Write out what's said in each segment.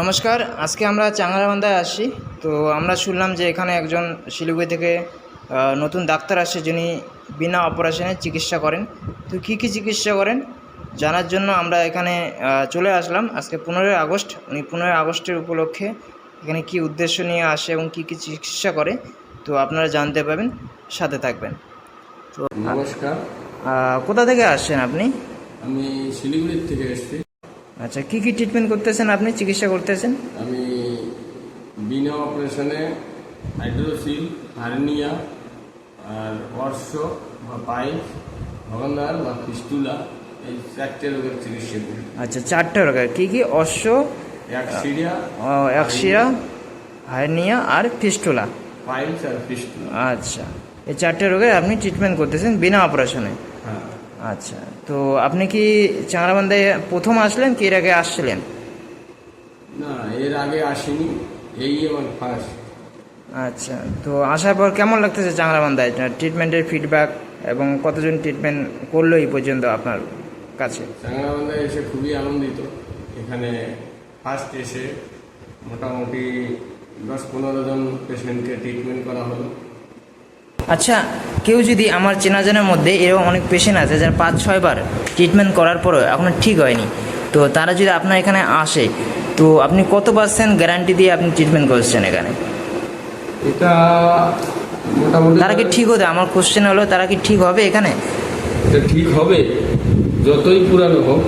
নমস্কার। আজকে আমরা চাংরাবান্ধায় আসি। তো আমরা শুনলাম যে এখানে একজন শিলিগুড়ি থেকে নতুন ডাক্তার আসে, যিনি বিনা অপারেশনে চিকিৎসা করেন। তো কী কী চিকিৎসা করেন জানার জন্য আমরা এখানে চলে আসলাম। আজকে 15ই আগস্ট। উনি 15ই আগস্টের উপলক্ষে এখানে কী উদ্দেশ্য নিয়ে আসে এবং কী কী চিকিৎসা করে তো আপনারা জানতে পাবেন, সাথে থাকবেন। তো নমস্কার। কোথা থেকে আসছেন আপনি? আমি শিলিগুড়ির থেকে এসেছি। আচ্ছা, কী কী ট্রিটমেন্ট করতেছেন আপনি, চিকিৎসা করতেছেন? আমি বিনা অপারেশনে হাইড্রোসিল, হার্নিয়া আর অর্শ বা পাইপ, ভগন্দার বা ফিস্টুলা, এই 4টে রোগের চিকিৎসা করি। আচ্ছা, 4টে রোগের কী কী? অশ্ব, একশিরা, হার্নিয়া আর ফিস্টুলা, পাইলস আর ফিস্টুলা। আচ্ছা, এই 4টে রোগের আপনি ট্রিটমেন্ট করতেছেন বিনা অপারেশনে? হ্যাঁ। আচ্ছা, তো আপনি কি চাংরাবান্ধায় প্রথম আসলেন কি এর আগে আসছিলেন? না, এর আগে আসিনি, এই আমার ফার্স্ট। আচ্ছা, তো আসার পর কেমন লাগতেছে চাংরাবান্ধায় ট্রিটমেন্টের ফিডব্যাক এবং কতজন ট্রিটমেন্ট করলো এই পর্যন্ত আপনার কাছে? চাংরাবান্ধায় এসে খুবই আনন্দিত। এখানে ফার্স্ট এসে মোটামুটি 10-15 জন পেশেন্টকে ট্রিটমেন্ট করা হলো। আচ্ছা, কেউ যদি আমার চেনাজানার মধ্যে এরকম অনেক পেশেন্ট আছে যারা 5-6 বার ট্রিটমেন্ট করার পরও এখনও ঠিক হয়নি, তো তারা যদি আপনার এখানে আসে, তো আপনি কত % গ্যারান্টি দিয়ে আপনি ট্রিটমেন্ট করছেন এখানে? এটা মোটামুটি তারা কি ঠিক হতে, আমার কোশ্চেন হলো তারা কি ঠিক হবে এখানে? এটা ঠিক হবে, যতই পুরানো হোক।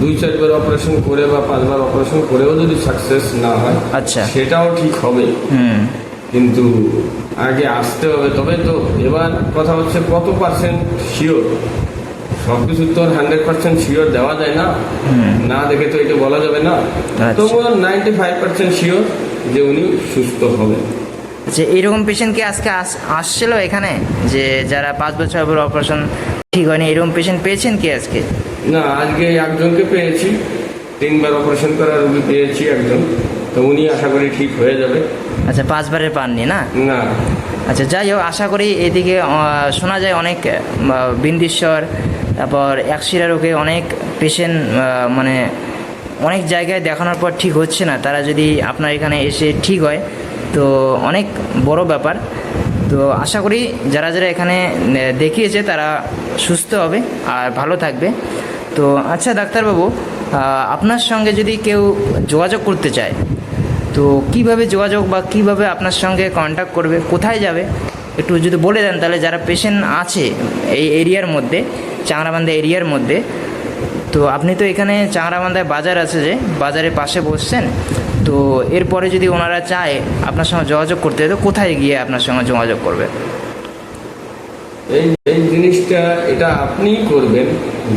2-4 বার অপারেশন করে বা 5 বার অপারেশন করেও যদি সাকসেস না হয়, আচ্ছা, সেটাও ঠিক হবে। কিন্তু আগে আসতে হবে, তবে তো। এবার কথা হচ্ছে কত পার্সেন্ট শিওর, সব কিছু তো 100% শিওর দেওয়া যায় না, না দেখে তো এটা বলা যাবে না। তবুও 95% শিওর যে উনি সুস্থ হবেন। আচ্ছা, এইরকম পেশেন্ট কি আজকে আসছিল এখানে, যে যারা 5 বছর পর অপারেশন ঠিক হয়নি, এরকম পেশেন্ট পেয়েছেন কি আজকে? না, আজকে একজনকে পেয়েছি, 3 বার অপারেশন করা রোগী পেয়েছি একজন, তো উনি আশা করি ঠিক হয়ে যাবে। আচ্ছা, 5 বারের পাননি না? না। আচ্ছা, যাই হোক, আশা করি এদিকে শোনা যায় অনেক বিন্দিশ্বর, তারপর একশিরা রোগে অনেক পেশেন্ট মানে অনেক জায়গায় দেখানোর পর ঠিক হচ্ছে না, তারা যদি আপনার এখানে এসে ঠিক হয় তো অনেক বড় ব্যাপার। তো আশা করি যারা যারা এখানে দেখিয়েছে তারা সুস্থ হবে আর ভালো থাকবে। তো আচ্ছা ডাক্তারবাবু, আপনার সঙ্গে যদি কেউ যোগাযোগ করতে চায় তো কিভাবে যোগাযোগ বা কিভাবে আপনার সঙ্গে কন্ট্যাক্ট করবে, কোথায় যাবে একটু যদি বলে দেন, তাহলে যারা পেশেন্ট আছে এই এরিয়ার মধ্যে, চাংরাবান্ধা এরিয়ার মধ্যে। তো আপনি তো এখানে চাংরাবান্ধায় বাজার আছে, যে বাজারের পাশে বসছেন, তো এরপরে যদি ওনারা চায় আপনার সঙ্গে যোগাযোগ করতে, তো কোথায় গিয়ে আপনার সঙ্গে যোগাযোগ করবে? এই জিনিসটা এটা আপনিই করবেন,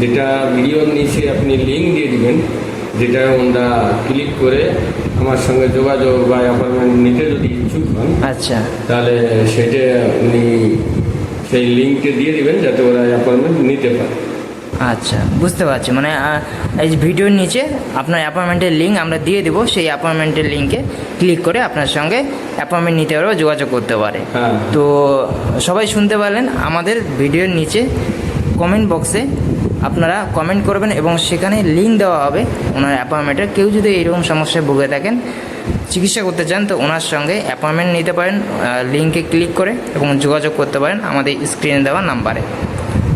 যেটা ভিডিওর নিচে আপনি লিঙ্ক দিয়ে দিবেন, যেটা ওনারা ক্লিক করে আমার সঙ্গে যোগাযোগ বা অ্যাপয়েন্টমেন্ট নিতে যদি ইচ্ছুক হন, আচ্ছা, তাহলে সেটা উনি সেই লিঙ্কটা দিয়ে দিবেন যাতে ওরা অ্যাপয়েন্টমেন্ট নিতে পারে। আচ্ছা, বুঝতে পারছি। মানে এই ভিডিওর নিচে আপনার অ্যাপয়েন্টমেন্টের লিঙ্ক আমরা দিয়ে দেবো, সেই অ্যাপয়েন্টমেন্টের লিঙ্কে ক্লিক করে আপনার সঙ্গে অ্যাপয়েন্টমেন্ট নিতে পারবে, যোগাযোগ করতে পারে। তো সবাই শুনতে পারলেন, আমাদের ভিডিওর নিচে কমেন্ট বক্সে আপনারা কমেন্ট করবেন এবং সেখানে লিঙ্ক দেওয়া হবে ওনার অ্যাপয়েন্টমেন্টের। কেউ যদি এইরকম সমস্যায় ভুগে থাকেন, চিকিৎসা করতে চান, তো ওনার সঙ্গে অ্যাপয়েন্টমেন্ট নিতে পারেন লিঙ্কে ক্লিক করে এবং যোগাযোগ করতে পারেন আমাদের স্ক্রিনে দেওয়া নাম্বারে।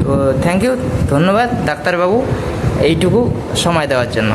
তো থ্যাংক ইউ, ধন্যবাদ ডাক্তারবাবু এইটুকু সময় দেওয়ার জন্য।